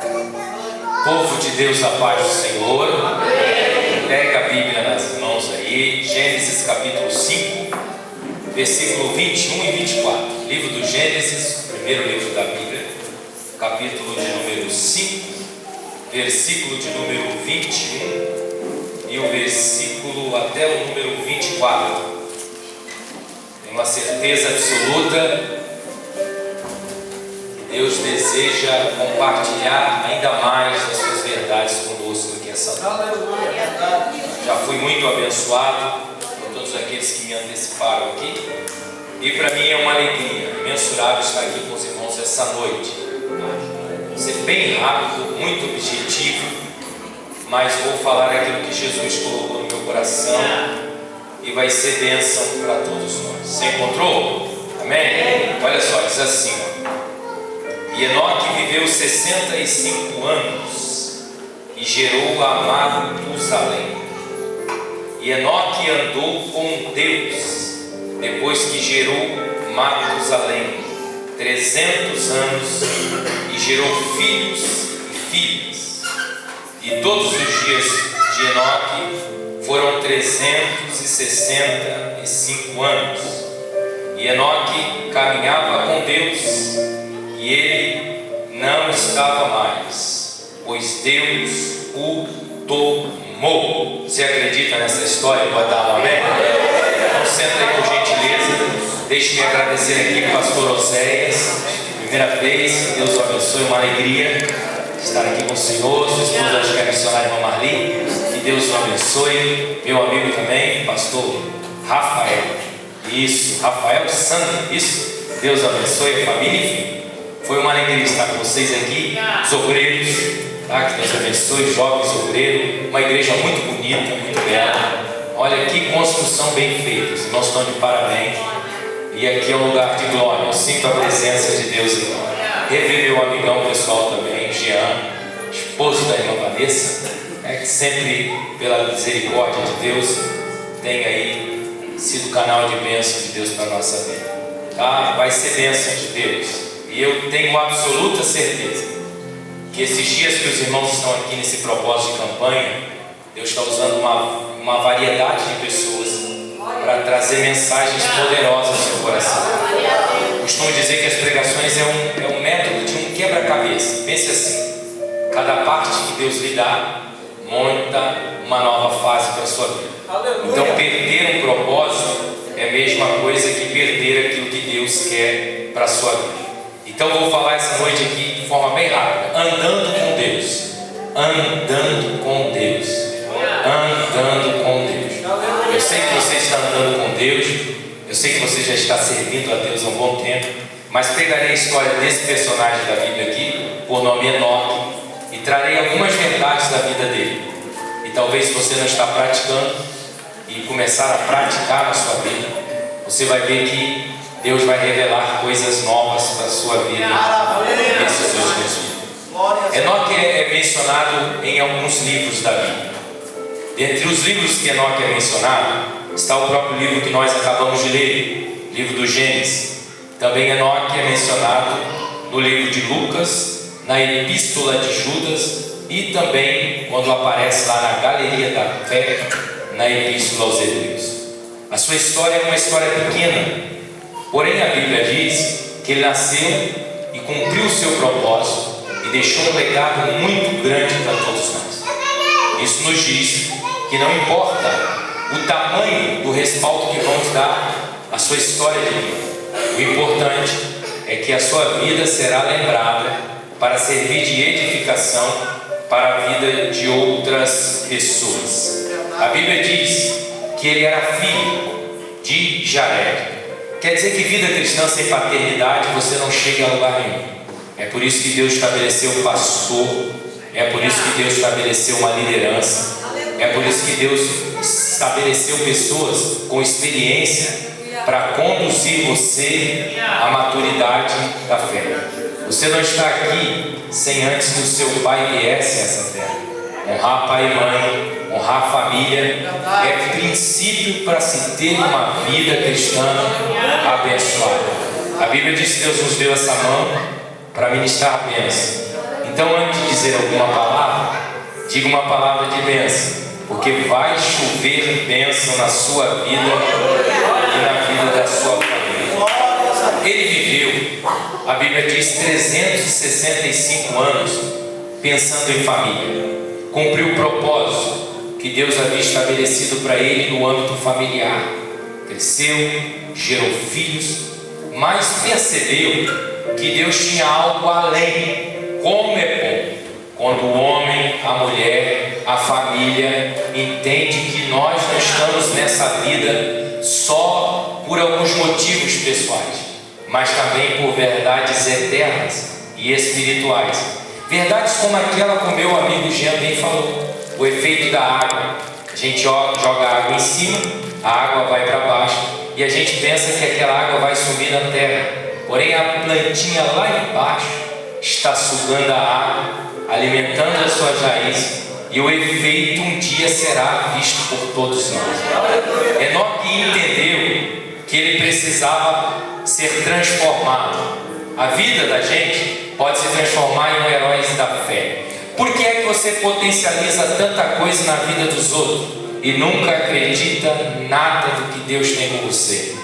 Povo de Deus, a paz do Senhor. Pega a Bíblia nas mãos aí. Gênesis capítulo 5, versículo 21 e 24. Livro do Gênesis, primeiro livro da Bíblia, capítulo de número 5, versículo de número 21 e o versículo até o número 24. Tenho uma certeza absoluta. Deus deseja compartilhar ainda mais as suas verdades conosco aqui essa noite. Já fui muito abençoado por todos aqueles que me anteciparam aqui. E para mim é uma alegria imensurável estar aqui com os irmãos essa noite. Vou ser bem rápido, muito objetivo, mas vou falar aquilo que Jesus colocou no meu coração e vai ser bênção para todos nós. Você encontrou? Amém? Olha só, diz assim, E Enoque viveu 65 anos e gerou a Matusalém. E Enoque andou com Deus depois que gerou Matusalém 300 anos e gerou filhos e filhas. E todos os dias de Enoque foram 365 anos. E Enoque caminhava com Deus e ele não estava mais, pois Deus o tomou. Você acredita nessa história? Pode dar um amém? Então senta aí por gentileza. Deixe-me agradecer aqui ao pastor Oséias. Primeira vez, que Deus o abençoe, uma alegria estar aqui com o Senhor. Sua esposa, acho que é a missionária irmã Marli. Que Deus o abençoe. Meu amigo também, pastor Rafael. Isso, Rafael Sandro. Isso, Deus abençoe a família, enfim. Foi uma alegria estar com vocês aqui, os obreiros, tá? Que Deus abençoe, jovens obreiros, uma igreja muito bonita, muito bela. Olha que construção bem feita, os irmãos estão de parabéns. E aqui é um lugar de glória, eu sinto a presença de Deus aqui. Rever meu amigão pessoal também, Jean, esposo da irmã Vanessa, que sempre, pela misericórdia de Deus, tem aí sido canal de bênção de Deus para a nossa vida. Tá? Vai ser bênção de Deus. E eu tenho absoluta certeza que esses dias que os irmãos estão aqui nesse propósito de campanha, Deus está usando uma variedade de pessoas para trazer mensagens poderosas ao seu coração. Costumo dizer que as pregações é um método de um quebra-cabeça. Pense assim: cada parte que Deus lhe dá, monta uma nova fase para a sua vida. Então perder um propósito é a mesma coisa que perder aquilo que Deus quer para a sua vida. Então eu vou falar essa noite aqui de forma bem rápida. Andando com Deus. Andando com Deus. Andando com Deus. Eu sei que você está andando com Deus. Eu sei que você já está servindo a Deus há um bom tempo. Mas pegarei a história desse personagem da Bíblia aqui, por nome Enoque, e trarei algumas verdades da vida dele. E talvez se você não está praticando e começar a praticar na sua vida, você vai ver que Deus vai revelar coisas novas para a sua vida nesses dois dias. Enoque é mencionado em alguns livros da Bíblia. Dentre os livros que Enoque é mencionado, está o próprio livro que nós acabamos de ler, livro do Gênesis. Também Enoque é mencionado no livro de Lucas, na Epístola de Judas e também quando aparece lá na Galeria da Fé, na Epístola aos Hebreus. A sua história é uma história pequena. Porém, a Bíblia diz que ele nasceu e cumpriu o seu propósito e deixou um legado muito grande para todos nós. Isso nos diz que não importa o tamanho do respaldo que vamos dar à sua história de vida. O importante é que a sua vida será lembrada para servir de edificação para a vida de outras pessoas. A Bíblia diz que ele era filho de Jared. Quer dizer que vida cristã sem paternidade você não chega a lugar nenhum. É por isso que Deus estabeleceu um pastor. É por isso que Deus estabeleceu uma liderança. É por isso que Deus estabeleceu pessoas com experiência para conduzir você à maturidade da fé. Você não está aqui sem antes que o seu pai viesse a essa terra. Honrar pai e mãe, honrar a família é princípio para se ter uma vida cristã abençoada. A Bíblia diz que Deus nos deu essa mão para ministrar a bênção. Então, antes de dizer alguma palavra, diga uma palavra de bênção, porque vai chover bênção na sua vida e na vida da sua família. Ele viveu, a Bíblia diz, 365 anos pensando em família. Cumpriu o propósito que Deus havia estabelecido para ele no âmbito familiar. Cresceu, gerou filhos, mas percebeu que Deus tinha algo além. Como é bom quando o homem, a mulher, a família entende que nós não estamos nessa vida só por alguns motivos pessoais, mas também por verdades eternas e espirituais. Verdades como aquela que o meu amigo Jean bem falou, o efeito da água. A gente joga água em cima, a água vai para baixo e a gente pensa que aquela água vai sumir na terra, porém a plantinha lá embaixo está sugando a água, alimentando as suas raízes, e o efeito um dia será visto por todos nós. Enoque entendeu que ele precisava ser transformado. A vida da gente pode se transformar em heróis da fé. Por que é que você potencializa tanta coisa na vida dos outros e nunca acredita nada do que Deus tem com você?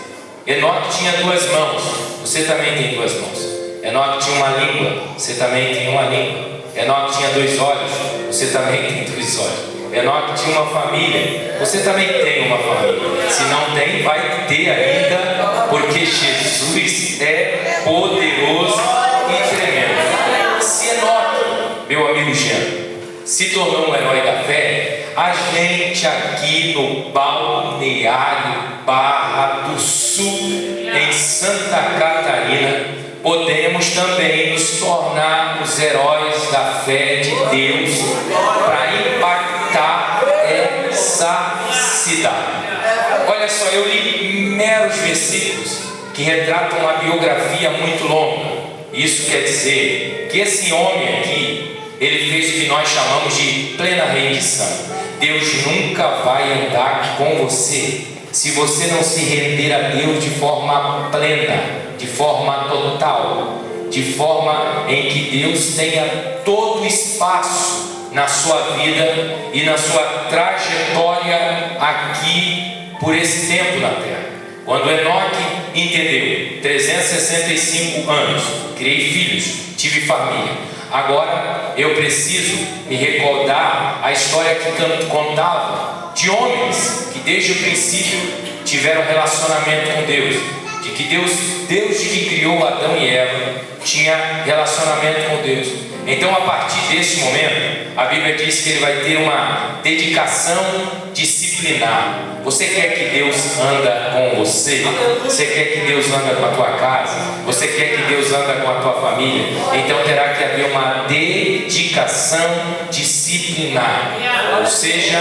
Enoque tinha 2 mãos, você também tem 2 mãos. Enoque tinha uma língua, você também tem uma língua. Enoque tinha 2 olhos, você também tem 2 olhos. Enoque tinha uma família, você também tem uma família. Se não tem, vai ter ainda, porque Jesus é poderoso e tremendo. Se Enoque, meu amigo Jean, se tornou um herói da fé, a gente aqui no Balneário Barra do Sul, em Santa Catarina, podemos também nos tornar os heróis da fé de Deus para impactar essa cidade. Olha só, eu li meros versículos que retratam uma biografia muito longa. Isso quer dizer que esse homem aqui, ele fez o que nós chamamos de plena rendição. Deus nunca vai andar com você se você não se render a Deus de forma plena, de forma total, de forma em que Deus tenha todo o espaço na sua vida e na sua trajetória aqui por esse tempo na terra. Quando Enoque entendeu, 365 anos, criei filhos, tive família, agora eu preciso me recordar a história que contava de homens que desde o princípio tiveram relacionamento com Deus, de que Deus de que criou Adão e Eva, tinha relacionamento com Deus. Então, a partir desse momento, a Bíblia diz que ele vai ter uma dedicação disciplinar. Você quer que Deus anda com você? Você quer que Deus anda com a tua casa? Você quer que Deus anda com a tua família? Então terá que haver uma dedicação disciplinar. Ou seja,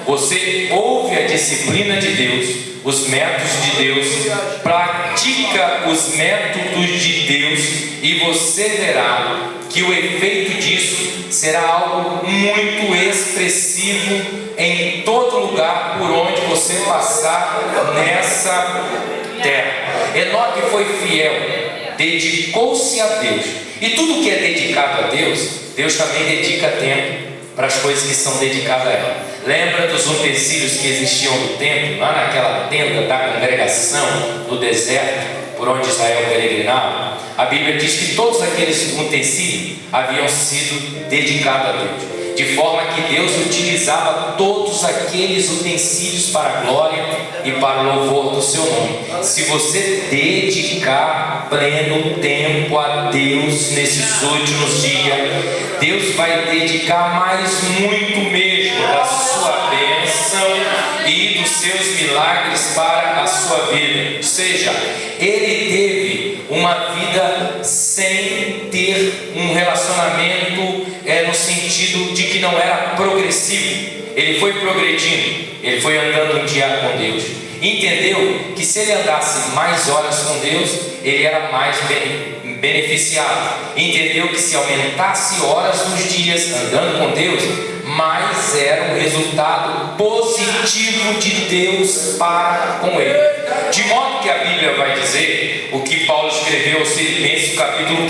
você ouve a disciplina de Deus, os métodos de Deus, pratica os métodos de Deus, e você verá que o efeito disso será algo muito expressivo em todo lugar por onde você passar nessa terra. Enoque foi fiel, dedicou-se a Deus, e tudo que é dedicado a Deus, Deus também dedica tempo para as coisas que são dedicadas a ela. Lembra dos utensílios que existiam no templo, lá naquela tenda da congregação no deserto, por onde Israel peregrinava? A Bíblia diz que todos aqueles utensílios haviam sido dedicados a Deus, de forma que Deus utilizava todos aqueles utensílios para a glória e para o louvor do seu nome. Se você dedicar pleno tempo a Deus nesses últimos dias, Deus vai dedicar mais muito mesmo da sua bênção e dos seus milagres para a sua vida. Ou seja, ele teve uma vida sem ter um relacionamento no sentido de que não era progressivo. Ele foi progredindo, ele foi andando um dia com Deus. Entendeu que se ele andasse mais horas com Deus, ele era mais beneficiado. Entendeu que se aumentasse horas nos dias andando com Deus, mas era um resultado positivo de Deus para com ele. De modo que a Bíblia vai dizer o que Paulo escreveu aos Filipenses, capítulo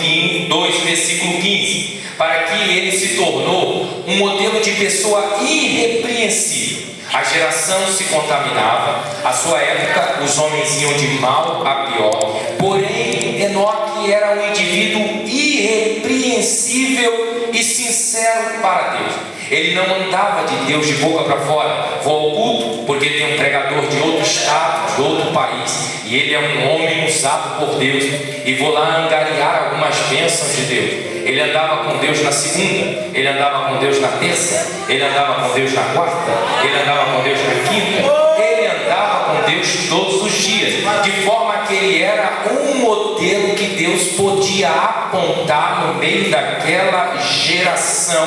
2, versículo 15, para que ele se tornou um modelo de pessoa irrepreensível. A geração se contaminava, a sua época os homens iam de mal a pior, porém Enoque era um indivíduo irrepreensível e sincero para Deus. Ele não andava de Deus de boca para fora. Vou ao culto porque tem um pregador de outro estado, de outro país, e ele é um homem usado por Deus, e vou lá angariar algumas bênçãos de Deus. Ele andava com Deus na segunda, ele andava com Deus na terça, ele andava com Deus na quarta, ele andava com Deus na quinta, ele andava com Deus todos os dias, de forma que ele era um modelo que Deus podia apontar no meio daquela geração,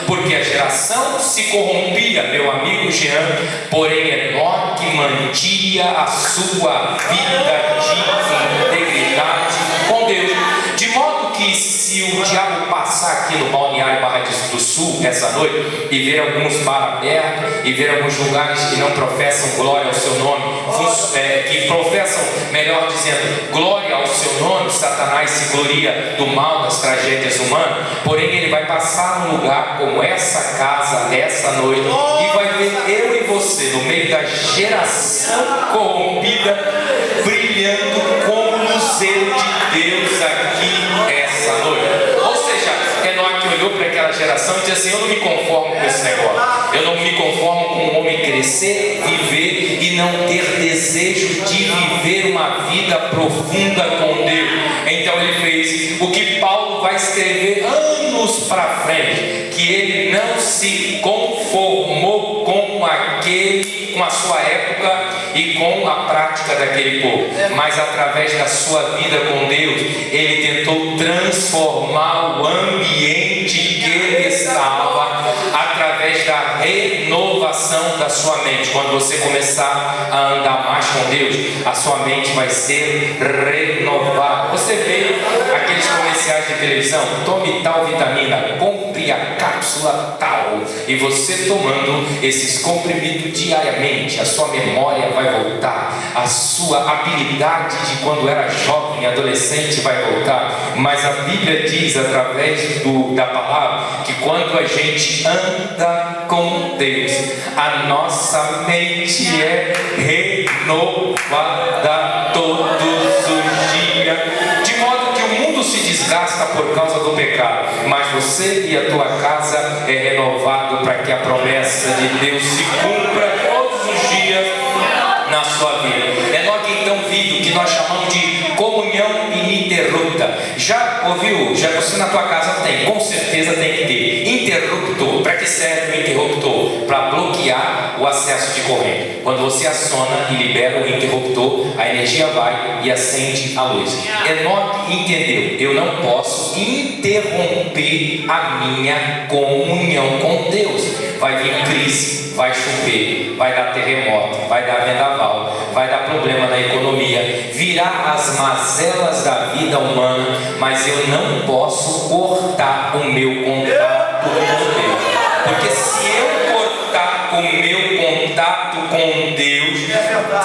porque a geração se corrompia, meu amigo Jean, porém Enoque mantinha a sua vida de integridade com Deus, de modo que se o diabo passar aqui no balneário Barra do Sul essa noite e ver alguns bar abertos e ver alguns lugares que não professam glória ao seu nome, que professam, melhor dizendo, glória ao seu nome, Satanás se gloria do mal, das tragédias humanas, porém ele vai passar num lugar como essa casa, essa noite, e vai ver eu e você no meio da geração corrompida, brilhando como o luzeiro de Deus aqui essa noite. Ou seja, Enoque olhou para aquela geração e disse assim: eu não me conformo com esse negócio, eu não me conformo com um homem crescer, viver e não ter desejo de viver uma vida profunda com Deus. Então ele fez o que Paulo vai escrever anos para frente, que ele não se conformou com a sua época e com a prática daquele povo, mas através da sua vida com Deus, ele tentou transformar o ambiente que ele estava, através da renovação da sua mente. Quando você começar a andar mais com Deus, a sua mente vai ser renovada. Você vê aqueles comerciais de televisão: tome tal vitamina, compre a cápsula tal, e você tomando esses comprimidos diariamente, a sua memória vai voltar, a sua habilidade de quando era jovem, adolescente vai voltar. Mas a Bíblia diz, através da palavra, que quando a gente anda com Deus, a nossa mente é renovada todos os dias, de modo que o mundo se desgasta por causa do pecado, mas você e a tua casa é renovado para que a promessa de Deus se cumpra todos os dias na sua vida. Enoque então vive o que nós chamamos de comunhão ininterrupta. Já ouviu? Já você na tua casa tem, com certeza tem que ter interruptor. Para que serve o interruptor? Para bloquear o acesso de corrente. Quando você aciona e libera o interruptor, a energia vai e acende a luz. Enoque entendeu: eu não posso interromper a minha comunhão com Deus. Vai vir crise, vai chover, vai dar terremoto, vai dar vendaval, vai dar problema na economia, virá as mazelas da vida humana, mas eu não posso cortar o meu contato com Deus, porque se eu cortar o meu contato com Deus,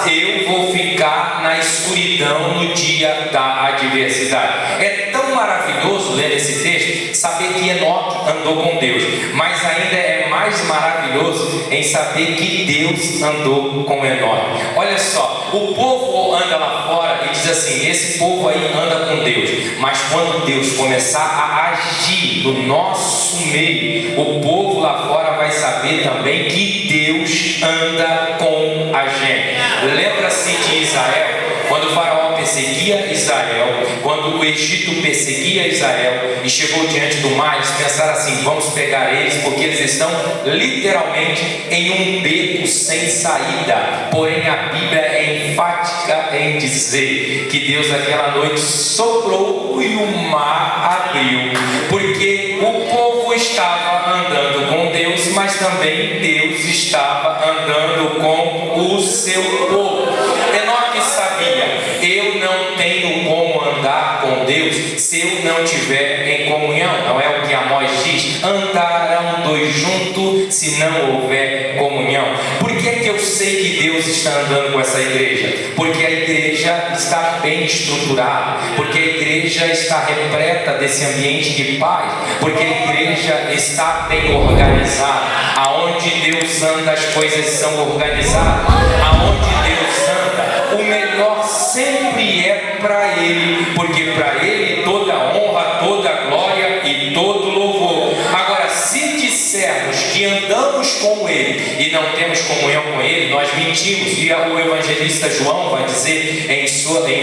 eu vou ficar na escuridão no dia da adversidade. É tão maravilhoso ler esse texto, saber que Enoque andou com Deus, mas ainda é mais maravilhoso em saber que Deus andou com Enoque. Olha só, o povo anda lá fora e diz assim: esse povo aí anda com Deus, mas quando Deus começar a agir no nosso meio, o povo lá fora vai saber também que Deus anda com a gente. Lembra-se de Israel, quando o faraó perseguia Israel, quando o Egito perseguia Israel e chegou diante do mar, eles pensaram assim: vamos pegar eles, porque eles estão literalmente em um beco sem saída. Porém a Bíblia é enfática em dizer que Deus naquela noite soprou e o mar abriu, porque o povo estava andando com Deus, mas também Deus estava andando com o seu povo. Enoque sabia: eu não tenho como andar com Deus se eu não tiver em comunhão. Não é o que Amós diz? Andarão dois juntos se não houver comunhão. Por que é que eu sei que Deus está andando com essa igreja? Porque a igreja está bem estruturada, porque a igreja está repleta desse ambiente de paz, porque a igreja está bem organizada. Aonde Deus anda, as coisas são organizadas. Aonde Deus anda, o melhor sempre é para Ele, porque para Ele toda honra, toda glória e todo louvor. Agora, se dissermos que andamos com Ele e não temos comunhão com Ele, nós mentimos. E o evangelista João vai dizer em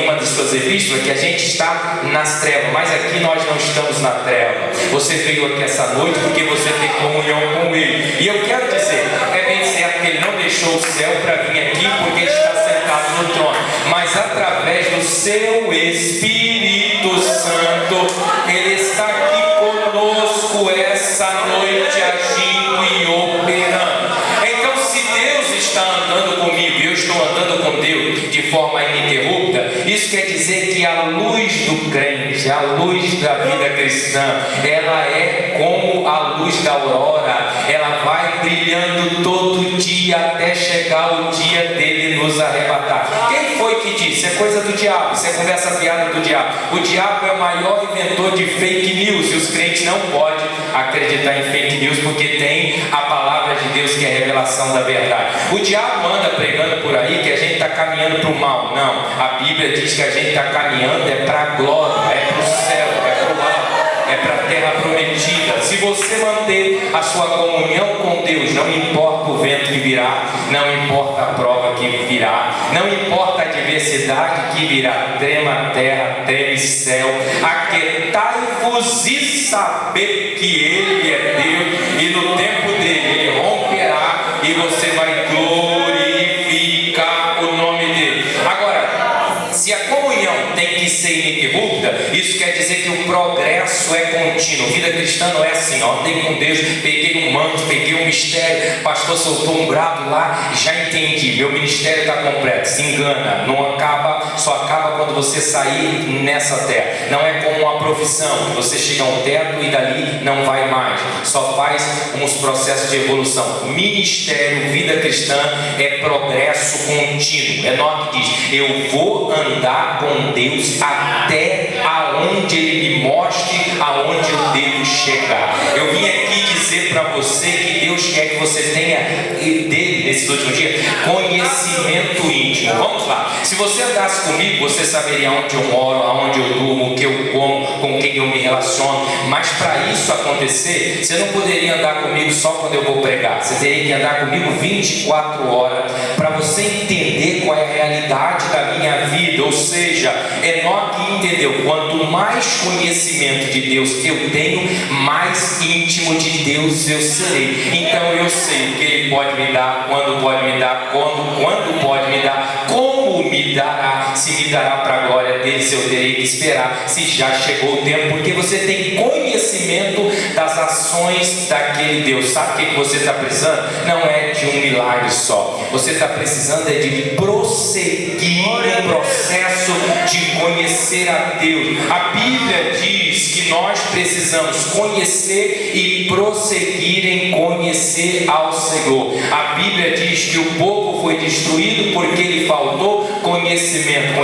uma de suas epístolas que a gente está nas trevas, mas aqui nós não estamos na treva. Você veio aqui essa noite porque você tem comunhão com Ele. E eu quero dizer, é bem certo que Ele não deixou o céu para vir aqui porque Ele está sentado no trono, mas através do seu Espírito Santo, Ele está aqui conosco essa noite, agindo e operando. Então, se Deus está andando comigo e eu estou andando com Deus de forma ininterrupta, isso quer dizer que a luz do crente, a luz da vida cristã, ela é como a luz da aurora, ela vai brilhando todo dia até chegar o dia dele nos arrebatar. Quem foi que disse? É coisa do diabo, isso é conversa fiada do diabo. O diabo é o maior inventor de fake news e os crentes não podem acreditar em fake news porque tem a palavra de Deus, que é a revelação da verdade. O diabo anda pregando por aí que a gente está caminhando para o mal. Não, a Bíblia diz que a gente está caminhando é para a glória, é para o céu, é para o alto, é para a terra prometida. Se você manter a sua comunhão com Deus, não importa o vento que virá, não importa a prova que virá, não importa a adversidade que virá, trema a terra, treme céu, aquietai-vos e saber que Ele é Deus, e no tempo dele Ele romperá e você vai glorificar o nome dele. Agora, se a comunhão tem que ser ininterrupta, isso quer dizer que o progresso é contínuo. Vida cristã não é assim, ó, andei com Deus, peguei um manto, peguei um mistério, pastor soltou um brado lá, já entendi, meu ministério está completo. Se engana, não acaba, só acaba quando você sair nessa terra. Não é como uma profissão, que você chega a um teto e dali não vai mais, só faz uns processos de evolução. Ministério, vida cristã é progresso contínuo. Enoque diz, eu vou andar com Deus até aonde Ele me mostre aonde eu devo chegar. Eu vim aqui dizer para você que Deus quer que você tenha dele nesses últimos dias conhecimento íntimo. Vamos lá, se você andasse comigo, você saberia onde eu moro, aonde eu durmo, o que eu como, com quem eu me relaciono. Mas para isso acontecer, você não poderia andar comigo só quando eu vou pregar. Você teria que andar comigo 24 horas para você entender qual é a realidade da minha vida. Ou seja, Enoque entendeu, quanto mais conhecimento de Deus eu tenho, mais íntimo de Deus eu serei. Então eu sei o que Ele pode me dar, quando pode me dar, quando pode me dar, como me dará, se me dará para a glória dele, se eu terei que esperar, se já chegou o tempo, porque você tem conhecimento das ações daquele Deus. Sabe o que você está precisando? Não é de um milagre só, você está precisando é de prosseguir no processo de conhecer a Deus. A Bíblia diz que nós precisamos conhecer e prosseguir em conhecer ao Senhor. A Bíblia diz que o povo foi destruído porque lhe faltou conhecimento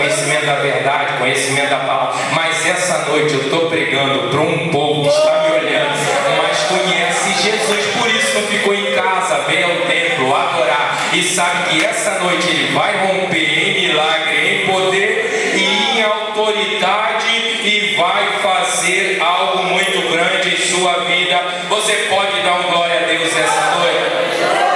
da verdade, conhecimento da palavra. Mas essa noite eu estou pregando para um povo que está me olhando, mas conhece Jesus, por isso não ficou em casa, veio ao templo adorar e sabe que essa noite ele vai romper em milagre, em poder e em autoridade e vai fazer algo muito grande em sua vida. Você pode dar um glória a Deus essa noite?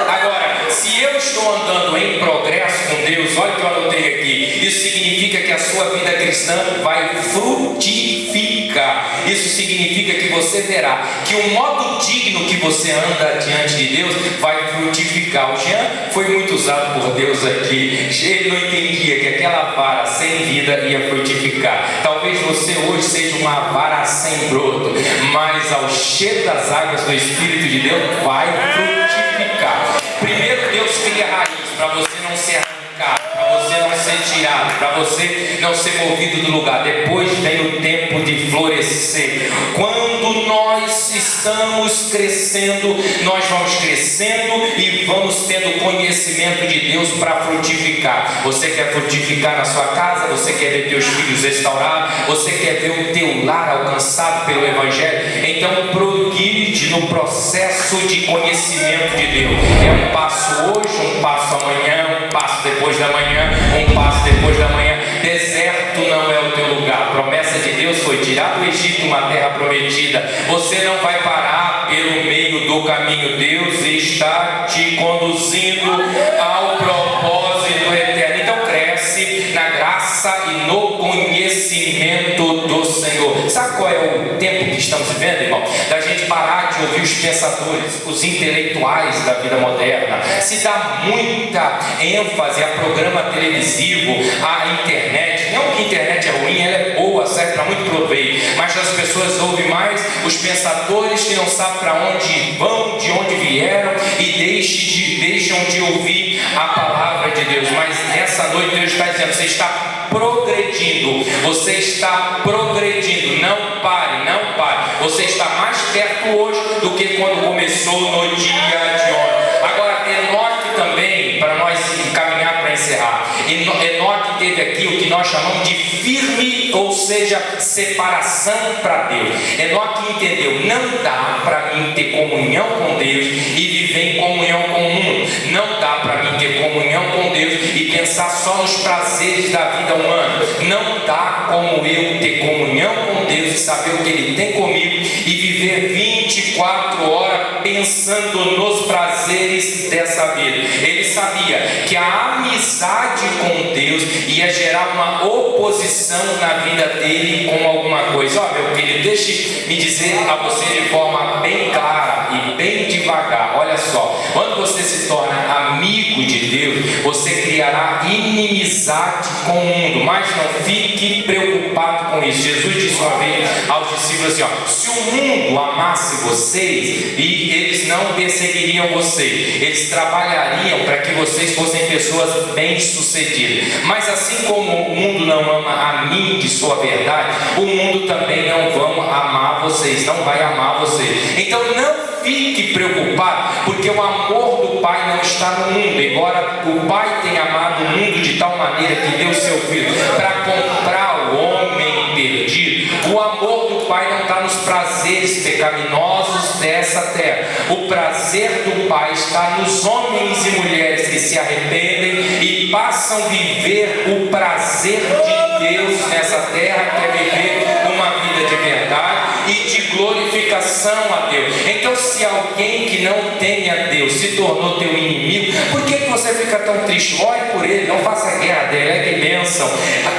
Agora, se eu estou andando em progresso com Deus, olha o que eu anotei aqui, isso significa que a sua vida cristã vai frutificar. Isso significa que você verá que o modo digno que você anda diante de Deus vai frutificar. O Jean foi muito usado por Deus aqui. Ele não entendia que aquela vara sem vida ia frutificar. Talvez você hoje seja uma vara sem broto, mas ao cheiro das águas do Espírito de Deus vai frutificar. Primeiro Deus cria raiz para você não ser arrancado, para você não ser tirado, para você não ser movido do lugar. Depois vem o tempo de florescer. Quando nós estamos estamos crescendo, nós vamos crescendo e vamos tendo conhecimento de Deus para frutificar. Você quer frutificar na sua casa? Você quer ver teus filhos restaurados? Você quer ver o teu lar alcançado pelo Evangelho? Então progride no processo de conhecimento de Deus. É um passo hoje, um passo amanhã, um passo depois da manhã, um passo depois da manhã. Deserto não é o teu lugar. A promessa de Deus foi tirar do Egito uma terra prometida. Você não vai parar pelo meio do caminho. Deus está te conduzindo ao propósito eterno. Então cresce na graça e no conhecimento do Senhor. Sabe qual é o tempo que estamos vivendo, irmão? Da gente parar de ouvir os pensadores, os intelectuais da vida moderna. Se dá muita ênfase a programa televisivo, a internet. Não que a internet é ruim, ela é boa, serve para muito proveito, mas as pessoas ouvem mais os pensadores que não sabem para onde vão, de onde vieram, e deixam de ouvir a palavra de Deus. Mas nessa noite Deus está dizendo: você está progredindo, você está progredindo, não pare, não pare. Você está mais perto hoje do que quando começou no dia de ontem. Agora, Enoque também, para nós caminhar para encerrar, Enoque teve aqui o que nós chamamos de firme, ou seja, separação para Deus. Enoque entendeu: não dá para mim ter comunhão com Deus e viver em comunhão com o mundo. Não dá para mim ter comunhão com Deus e pensar só nos prazeres da vida humana. Não dá como eu ter comunhão com Deus e saber o que Ele tem comigo e viver 24 horas pensando nos prazeres dessa vida. Ele sabia que a amizade com Deus ia gerar uma oposição na vida dele com alguma coisa. Ó, meu querido, deixe-me dizer a você de forma bem clara e bem devagar. Olha só, quando você se torna amigo de Deus, você criará inimizade com o mundo, mas não fique preocupado com isso. Jesus disse uma vez aos discípulos assim: ó, se o mundo amasse vocês, e eles não perseguiriam vocês, eles trabalhariam para que vocês fossem pessoas bem-sucedidas. Mas assim como o mundo não ama a mim, que sou a verdade, o mundo também não vai amar vocês, não vai amar vocês. Então não fique preocupado, porque o amor do Pai não está no mundo. Embora o Pai tenha amado o mundo de tal maneira que deu seu Filho para comprar o homem perdido, o amor do Pai não está nos prazeres pecaminosos dessa terra. O prazer do Pai está nos homens e mulheres que se arrependem e passam a viver o prazer de Deus nessa terra, que é viver uma vida de verdade e de glorificação a Deus. Então, se alguém que não tem a Deus se tornou teu inimigo, por que você fica tão triste? Ore por ele, não faça guerra, delegue bênção.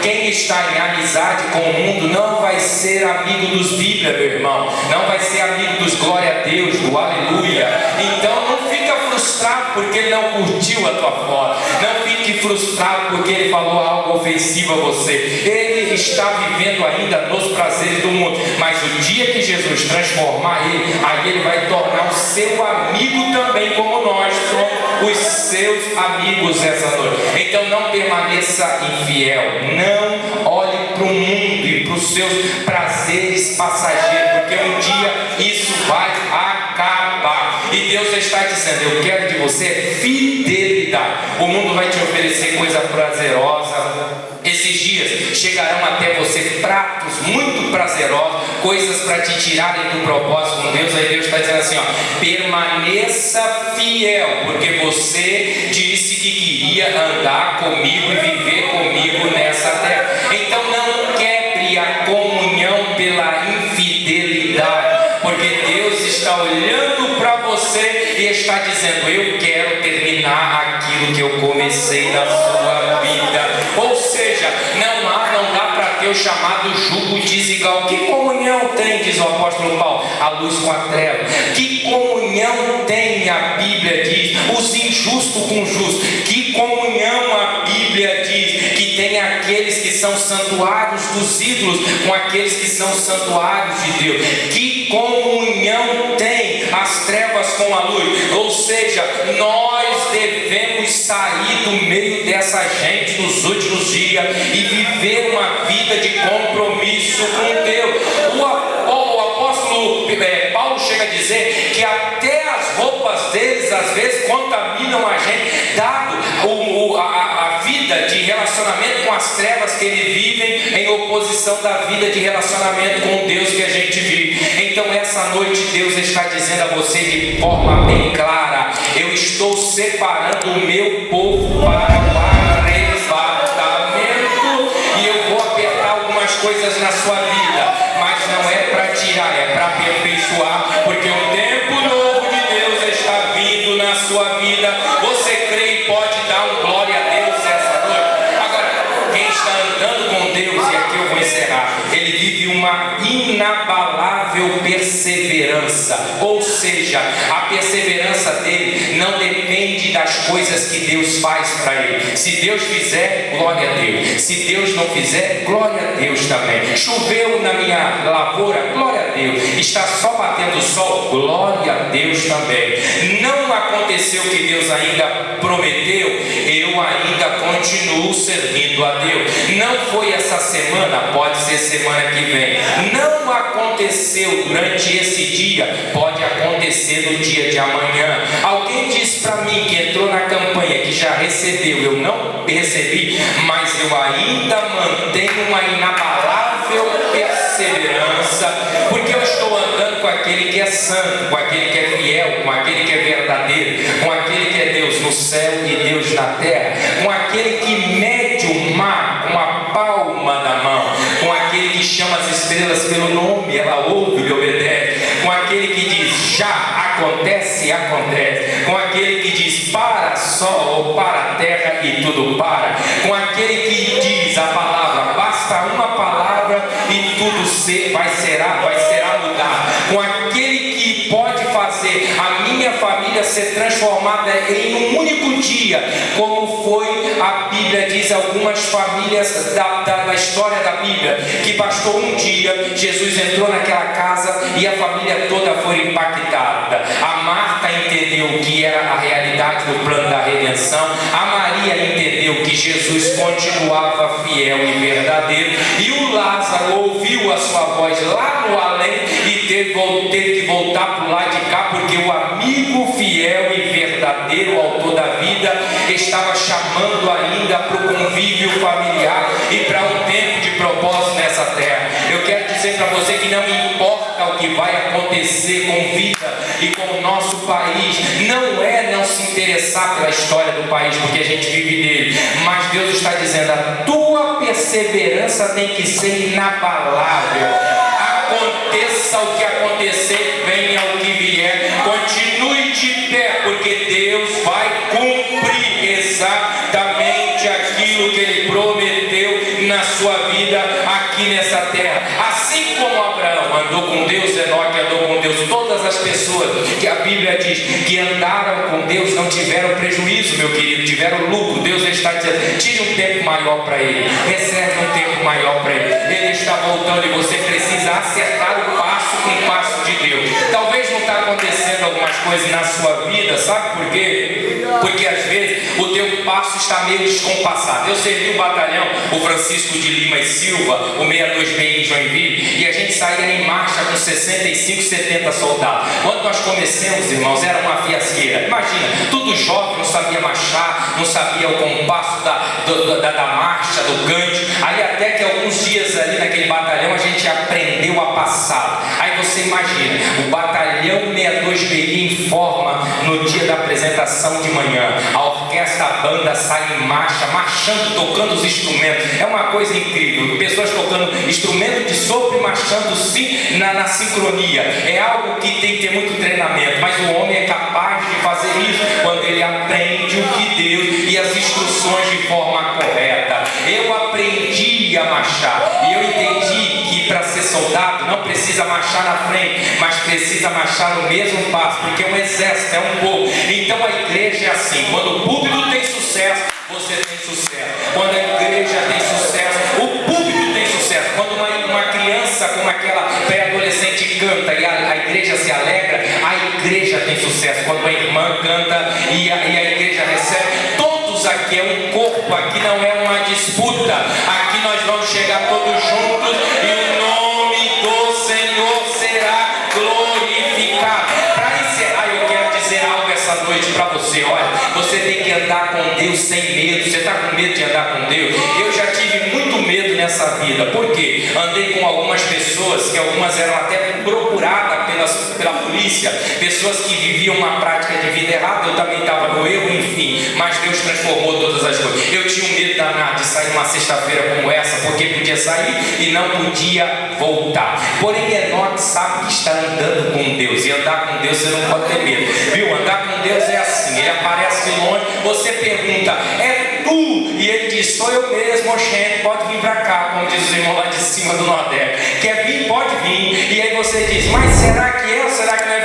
Quem está em amizade com o mundo não vai ser amigo dos Bíblia, meu irmão, não vai ser amigo dos glória a Deus, do aleluia. Então não fica frustrado porque ele não curtiu a tua foto, não fique frustrado porque ele falou algo ofensivo a você. Ele está vivendo ainda nos prazeres do mundo, mas o dia que Jesus transformar ele, aí ele vai tornar o seu amigo também, como nós somos os seus amigos essa noite. Então não permaneça infiel, não olhe para o mundo e para os seus prazeres passageiros, porque um dia isso vai acabar. E Deus está dizendo: eu quero de você fidelidade. O mundo vai te oferecer coisa prazerosa. Esses dias chegarão até você pratos muito prazerosos, coisas para te tirarem do propósito com Deus. Aí Deus está dizendo assim: ó, permaneça fiel, porque você disse que queria andar comigo e viver comigo nessa terra. Então não quebre a comunhão pela infidelidade, porque Deus está olhando para você e está dizendo: eu quero terminar aquilo que eu comecei na sua vida. Ou seja, não dá para ter o chamado jugo desigual. Que comunhão tem, diz o apóstolo Paulo, a luz com a treva? Que comunhão tem, a Bíblia diz, os injustos com os justos? Que comunhão a Bíblia diz que tem aqueles que são santuários dos ídolos com aqueles que são santuários de Deus? Que comunhão tem as trevas com a luz? Ou seja, nós devemos sair do meio dessa gente nos últimos dias e viver uma vida de compromisso com Deus. O apóstolo Paulo chega a dizer que até as roupas deles às vezes contaminam a gente, dado a vida de relacionamento com as trevas que eles vivem, em oposição da vida de relacionamento com Deus que a gente vive. Então essa noite Deus está dizendo a você de forma bem clara: eu estou separando o meu povo para o arrebatamento, e eu vou apertar algumas coisas na sua vida, mas não é para tirar, é para aperfeiçoar, porque um tempo novo de Deus está vindo na sua vida. Você crê e pode dar um glória a Deus essa noite? Agora, quem está andando com Deus, e aqui eu vou encerrar, ele vive uma inabalável perseverança, ou seja, a perseverança dele não depende das coisas que Deus faz para ele. Se Deus fizer, glória a Deus; se Deus não fizer, glória a Deus também. Choveu na minha lavoura, glória a Deus. Está só batendo sol, glória a Deus também. Não aconteceu o que Deus ainda prometeu, eu ainda continuo servindo a Deus. Não foi essa semana, pode ser semana que vem. Não aconteceu durante esse dia, pode acontecer no dia de amanhã. Alguém disse para mim que entrou na campanha, que já recebeu, eu não recebi, mas eu ainda mantenho uma inabalável perseverança, porque eu estou andando com aquele que é santo, com aquele que é fiel, com aquele que é verdadeiro, com aquele que é Deus no céu e Deus na terra, com aquele que mede o mar com a palma da mão, com aquele que chama as estrelas pelo nome, ela ouve e obedece, com aquele que diz já acontece, acontece, com aquele que diz para sol ou para terra e tudo para, com aquele que diz a palavra, basta uma palavra e tudo será mudado, com aquele que pode fazer a minha família ser transformada em um único dia, como foi, a Bíblia diz, algumas famílias da história da Bíblia, que bastou um dia, Jesus entrou naquela casa e a família toda foi impactada. A Marta entendeu que era a realidade do plano da redenção, a Maria entendeu que Jesus continuava fiel e verdadeiro, e o Lázaro ouviu a sua voz lá no além e teve que voltar para o lado de cá, porque o amigo fiel e verdadeiro, o autor da vida, estava chamando ainda para o convívio familiar e para um tempo de propósito nessa terra. Eu quero dizer para você que não importa o que vai acontecer com vida e com o nosso país, não é não se interessar pela história do país, porque a gente vive dele, mas Deus está dizendo: a tua perseverança tem que ser inabalável. Aconteça o que acontecer, venha o que vier, continue de pé, porque Deus vai cumprir exatamente aquilo que Ele prometeu na sua vida aqui nessa terra. Assim como Abraão andou com Deus, Enoque andou com Deus, todas as pessoas que a Bíblia diz que andaram com Deus não tiveram prejuízo, meu querido, tiveram lucro. Deus está dizendo: tire um tempo maior para Ele, reserve um tempo maior para Ele. Ele está voltando e você precisa acertar o passo com o passo de Deus. Talvez não está acontecendo algumas coisas na sua vida, sabe por quê? Porque às vezes o teu passo está meio descompassado. Eu servi o batalhão, o Francisco de Lima e Silva, o 62B em Joinville, e a gente saía em marcha com 65, 70 soldados. Quando nós começamos, irmãos, era uma fiasqueira. Imagina, tudo jovem, não sabia marchar, não sabia o compasso da marcha, do cante. Aí até que alguns dias ali naquele batalhão a gente aprendeu a passar. Aí você imagina, o batalhão 62B em forma no dia da apresentação de manhã, a orquestra, a banda sai em marcha, marchando, tocando os instrumentos. É uma coisa incrível, pessoas tocando instrumento de sopro e marchando sim na sincronia. É algo que tem que ter muito treinamento, mas o homem é capaz de fazer isso quando ele aprende o que Deus e as instruções de forma correta. Eu aprendi a marchar e eu entendi que para ser soldado não precisa marchar na frente, mas precisa marchar no mesmo passo, porque é um exército, é um povo. Então a igreja é assim: quando o púlpito tem sucesso, você tem sucesso. Quando a igreja tem sucesso, o púlpito tem sucesso. Quando uma criança como aquela pré-adolescente canta e a igreja se alegra, a igreja tem sucesso. Quando a irmã canta e a igreja recebe, todos aqui é um corpo, aqui não é uma disputa, aqui nós vamos chegar todos juntos e o nome do Senhor será glorificado. Deus sem medo. Você está com medo de andar com Deus? Eu já tive muito medo nessa vida. Por quê? Andei com algumas pessoas, que algumas eram até procuradas pela polícia, pessoas que viviam uma prática de vida errada. Eu também estava no erro, enfim, mas Deus transformou todas as coisas. Eu tinha um medo danado de sair uma sexta-feira como essa, porque podia sair e não podia voltar. Porém, Enoque sabe que está andando com Deus, e andar com Deus você não pode ter medo, viu? Andar com Deus é assim, ele aparece de longe, você pergunta: é tu? E ele diz: sou eu mesmo, oxente, pode vir para cá, como diz os irmãos lá de cima do Nordeste. Quer vir? Pode vir. E aí você diz: mas será que é ou será que não é?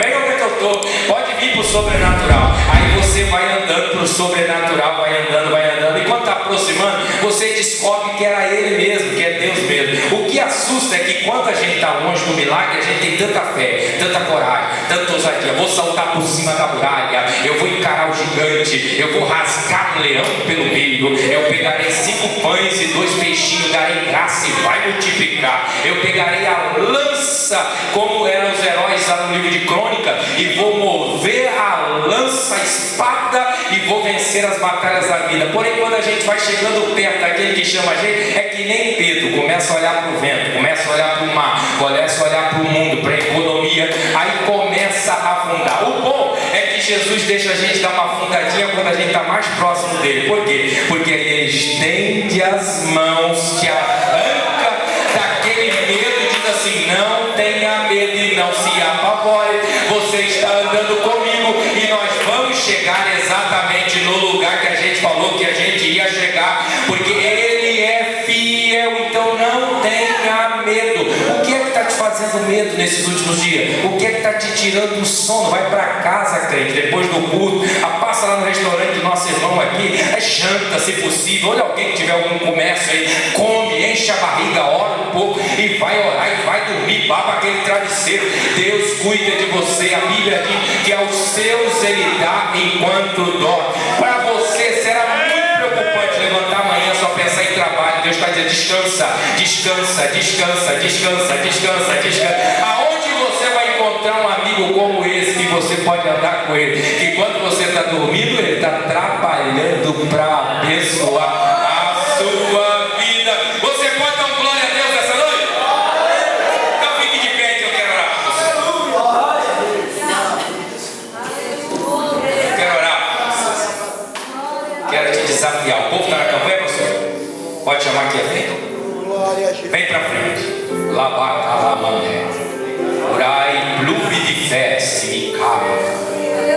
Venha onde é que eu estou, pode vir para o sobrenatural. Aí você vai andando para o sobrenatural, vai andando, e quando está aproximando, você descobre que era ele mesmo, que é Deus mesmo. O que assusta é que quando a gente está longe do milagre, a gente tem tanta fé, tanta coragem, tanta ousadia. Vou saltar por cima da muralha, eu vou encarar o gigante, eu vou rasgar o leão pelo meio, eu pegarei 5 pães e 2 peixinhos, darei graça e vai multiplicar. Eu pegarei a lança, como eram os heróis lá no livro de Crônica, e vou mover a lança, a espada, e vou vencer as batalhas da vida. Porém, quando a gente vai chegando perto daquele que chama a gente, é que nem Pedro, começa a olhar para o vento, começa a olhar para o mar, começa a olhar para o mundo, para a economia, aí começa a afundar. O bom é que Jesus deixa a gente dar uma afundadinha quando a gente está mais próximo dele. Por quê? Porque ele estende as mãos, te arranca daquele medo e diz assim: não tenha medo e não se apavore, você está andando comigo e nós vamos chegar exatamente no lugar que a gente falou que a gente ia chegar, porque ele é fiel. Então não tenha medo. O que é que está te fazendo medo nesses últimos dias? O que é que está te tirando do sono? Vai para casa, crente, depois do culto, passa lá no restaurante do nosso irmão aqui, janta se possível, olha alguém que tiver algum comércio aí, come, enche a barriga, ora um pouco e vai orar e vai dormir, baba aquele travesseiro. Deus cuida de você. A Bíblia diz que aos seus ele dá enquanto dorme. Para você será muito preocupante levantar amanhã só pensar em trabalho. Deus está dizendo: descansa, descansa, descansa, descansa, descansa, descansa. Aonde você vai encontrar um amigo como esse, que você pode andar com ele, que quando você está dormindo, ele está trabalhando para abençoar a sua vida. Você pode dar um glória a Deus essa noite? Então fique de pé que eu quero orar por você. Eu quero orar por você. Quero te desafiar. O povo está na campanha, pastor? Pode chamar aqui à frente. Vem para frente. Labacalamané. Urai, plubi de feste, me cava.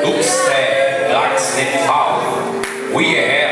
Duxte, lax, nefal. We have